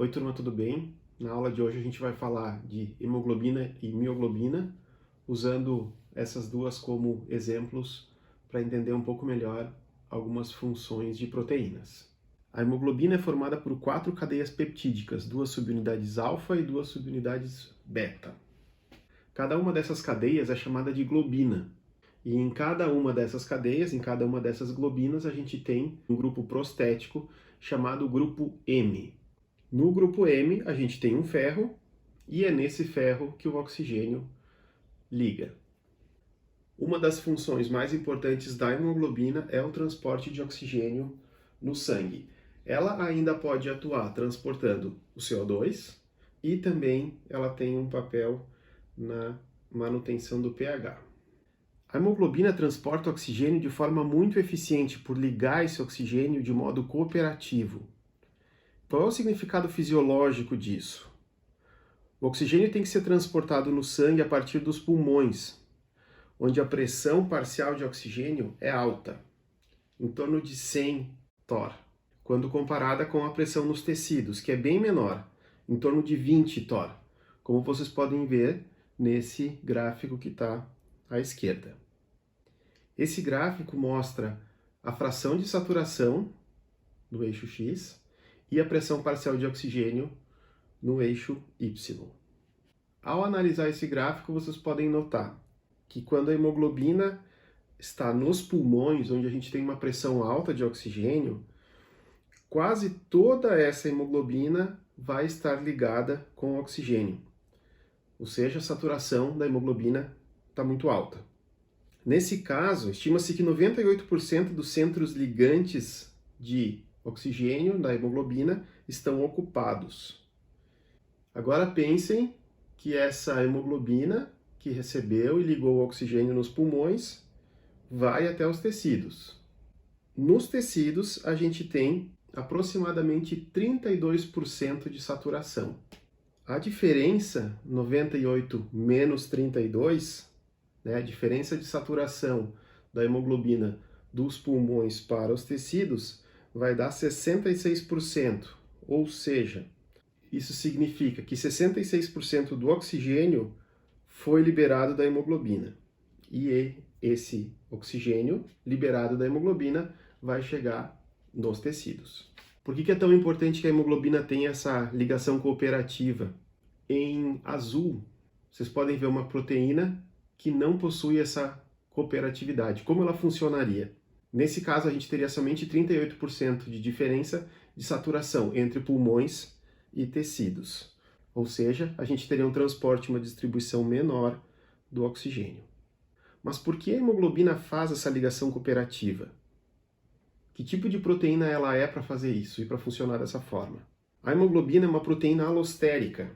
Oi, turma, tudo bem? Na aula de hoje a gente vai falar de hemoglobina e mioglobina, usando essas duas como exemplos para entender um pouco melhor algumas funções de proteínas. A hemoglobina é formada por 4 cadeias peptídicas, 2 subunidades alfa e 2 subunidades beta. Cada uma dessas cadeias é chamada de globina. E em cada uma dessas cadeias, em cada uma dessas globinas, a gente tem um grupo prostético chamado grupo M. No grupo M, a gente tem um ferro, e é nesse ferro que o oxigênio liga. Uma das funções mais importantes da hemoglobina é o transporte de oxigênio no sangue. Ela ainda pode atuar transportando o CO2 e também ela tem um papel na manutenção do pH. A hemoglobina transporta oxigênio de forma muito eficiente por ligar esse oxigênio de modo cooperativo. Qual é o significado fisiológico disso? O oxigênio tem que ser transportado no sangue a partir dos pulmões, onde a pressão parcial de oxigênio é alta, em torno de 100 torr, quando comparada com a pressão nos tecidos, que é bem menor, em torno de 20 torr, como vocês podem ver nesse gráfico que está à esquerda. Esse gráfico mostra a fração de saturação no eixo X e a pressão parcial de oxigênio no eixo Y. Ao analisar esse gráfico, vocês podem notar que quando a hemoglobina está nos pulmões, onde a gente tem uma pressão alta de oxigênio, quase toda essa hemoglobina vai estar ligada com o oxigênio. Ou seja, a saturação da hemoglobina está muito alta. Nesse caso, estima-se que 98% dos centros ligantes de oxigênio da hemoglobina estão ocupados. Agora pensem que essa hemoglobina que recebeu e ligou o oxigênio nos pulmões vai até os tecidos. Nos tecidos, a gente tem aproximadamente 32% de saturação. A diferença, 98 menos 32, a diferença de saturação da hemoglobina dos pulmões para os tecidos vai dar 66%, ou seja, isso significa que 66% do oxigênio foi liberado da hemoglobina. E esse oxigênio liberado da hemoglobina vai chegar nos tecidos. Por que é tão importante que a hemoglobina tenha essa ligação cooperativa? Em azul, vocês podem ver uma proteína que não possui essa cooperatividade. Como ela funcionaria? Nesse caso, a gente teria somente 38% de diferença de saturação entre pulmões e tecidos. Ou seja, a gente teria um transporte, uma distribuição menor do oxigênio. Mas por que a hemoglobina faz essa ligação cooperativa? Que tipo de proteína ela é para fazer isso e para funcionar dessa forma? A hemoglobina é uma proteína alostérica.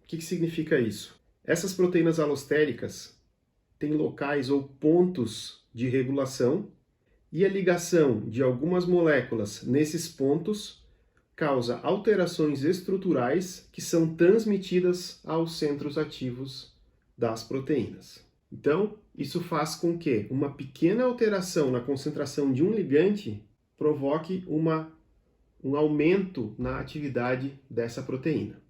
O que significa isso? Essas proteínas alostéricas têm locais ou pontos de regulação e a ligação de algumas moléculas nesses pontos causa alterações estruturais que são transmitidas aos centros ativos das proteínas. Então, isso faz com que uma pequena alteração na concentração de um ligante provoque um aumento na atividade dessa proteína.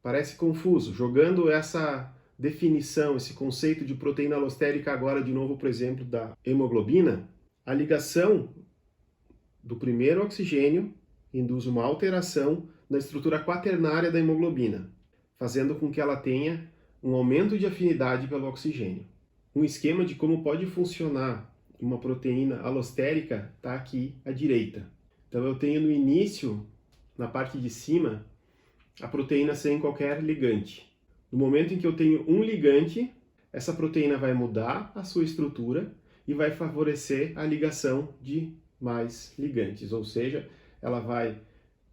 Parece confuso. Jogando essa definição, esse conceito de proteína alostérica agora de novo, por exemplo, da hemoglobina, a ligação do primeiro oxigênio induz uma alteração na estrutura quaternária da hemoglobina, fazendo com que ela tenha um aumento de afinidade pelo oxigênio. Um esquema de como pode funcionar uma proteína alostérica está aqui à direita. Então eu tenho no início, na parte de cima, a proteína sem qualquer ligante. No momento em que eu tenho um ligante, essa proteína vai mudar a sua estrutura e vai favorecer a ligação de mais ligantes, ou seja, ela vai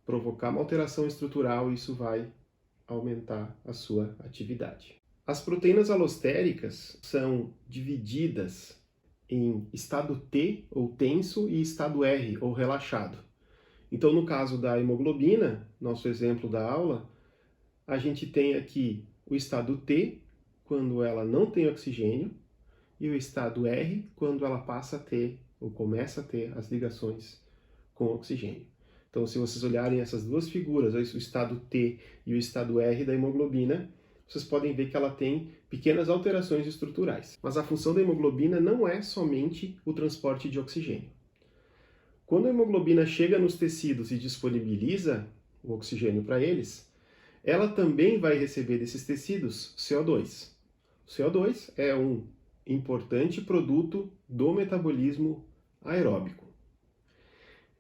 provocar uma alteração estrutural e isso vai aumentar a sua atividade. As proteínas alostéricas são divididas em estado T, ou tenso, e estado R, ou relaxado. Então, no caso da hemoglobina, nosso exemplo da aula, a gente tem aqui o estado T, quando ela não tem oxigênio, e o estado R, quando ela passa a ter, ou começa a ter, as ligações com oxigênio. Então, se vocês olharem essas duas figuras, o estado T e o estado R da hemoglobina, vocês podem ver que ela tem pequenas alterações estruturais. Mas a função da hemoglobina não é somente o transporte de oxigênio. Quando a hemoglobina chega nos tecidos e disponibiliza o oxigênio para eles, ela também vai receber desses tecidos CO2. O CO2 é um importante produto do metabolismo aeróbico.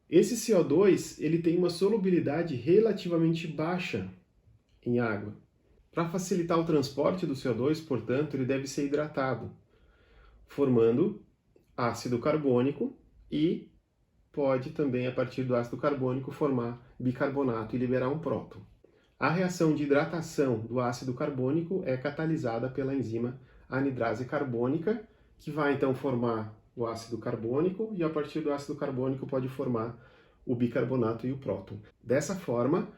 Esse CO2 ele tem uma solubilidade relativamente baixa em água. Para facilitar o transporte do CO2, portanto, ele deve ser hidratado, formando ácido carbônico e pode também, a partir do ácido carbônico, formar bicarbonato e liberar um próton. A reação de hidratação do ácido carbônico é catalisada pela enzima anidrase carbônica, que vai então formar o ácido carbônico e a partir do ácido carbônico pode formar o bicarbonato e o próton. Dessa forma,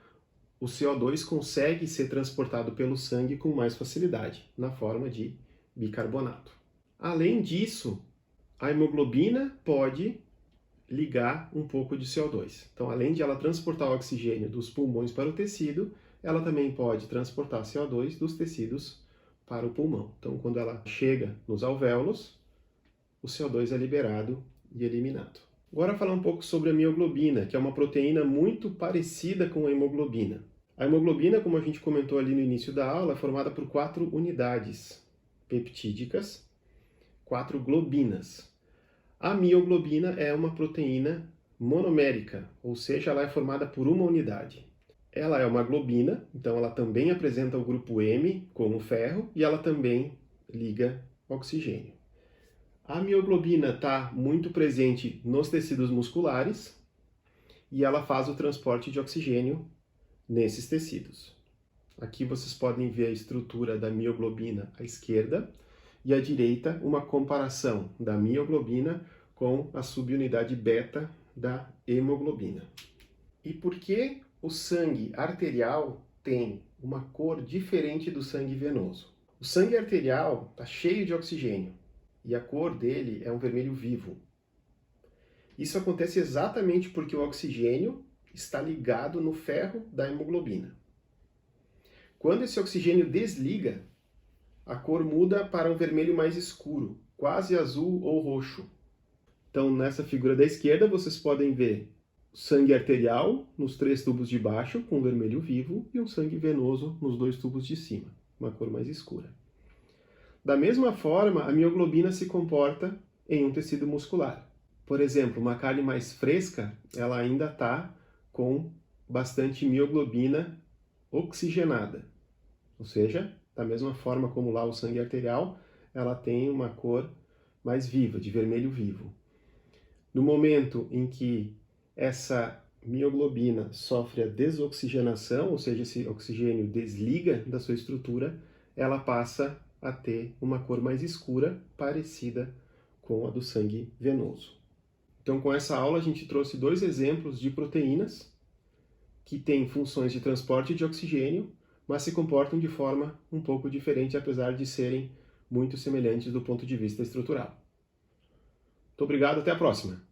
o CO2 consegue ser transportado pelo sangue com mais facilidade, na forma de bicarbonato. Além disso, a hemoglobina pode ligar um pouco de CO2. Então, além de ela transportar o oxigênio dos pulmões para o tecido, ela também pode transportar CO2 dos tecidos para o pulmão. Então, quando ela chega nos alvéolos, o CO2 é liberado e eliminado. Agora falar um pouco sobre a mioglobina, que é uma proteína muito parecida com a hemoglobina. A hemoglobina, como a gente comentou ali no início da aula, é formada por 4 unidades peptídicas, 4 globinas. A mioglobina é uma proteína monomérica, ou seja, ela é formada por uma unidade. Ela é uma globina, então ela também apresenta o grupo M como ferro e ela também liga oxigênio. A mioglobina está muito presente nos tecidos musculares e ela faz o transporte de oxigênio nesses tecidos. Aqui vocês podem ver a estrutura da mioglobina à esquerda e à direita uma comparação da mioglobina com a subunidade beta da hemoglobina. E por que o sangue arterial tem uma cor diferente do sangue venoso? O sangue arterial está cheio de oxigênio e a cor dele é um vermelho vivo. Isso acontece exatamente porque o oxigênio está ligado no ferro da hemoglobina. Quando esse oxigênio desliga, a cor muda para um vermelho mais escuro, quase azul ou roxo. Então, nessa figura da esquerda, vocês podem ver sangue arterial nos 3 tubos de baixo, com vermelho vivo, e um sangue venoso nos 2 tubos de cima, uma cor mais escura. Da mesma forma, a mioglobina se comporta em um tecido muscular. Por exemplo, uma carne mais fresca, ela ainda está com bastante mioglobina oxigenada. Ou seja, da mesma forma como lá o sangue arterial, ela tem uma cor mais viva, de vermelho vivo. No momento em que essa mioglobina sofre a desoxigenação, ou seja, esse oxigênio desliga da sua estrutura, ela passa a ter uma cor mais escura, parecida com a do sangue venoso. Então, com essa aula, a gente trouxe 2 exemplos de proteínas que têm funções de transporte de oxigênio, mas se comportam de forma um pouco diferente, apesar de serem muito semelhantes do ponto de vista estrutural. Muito obrigado, até a próxima!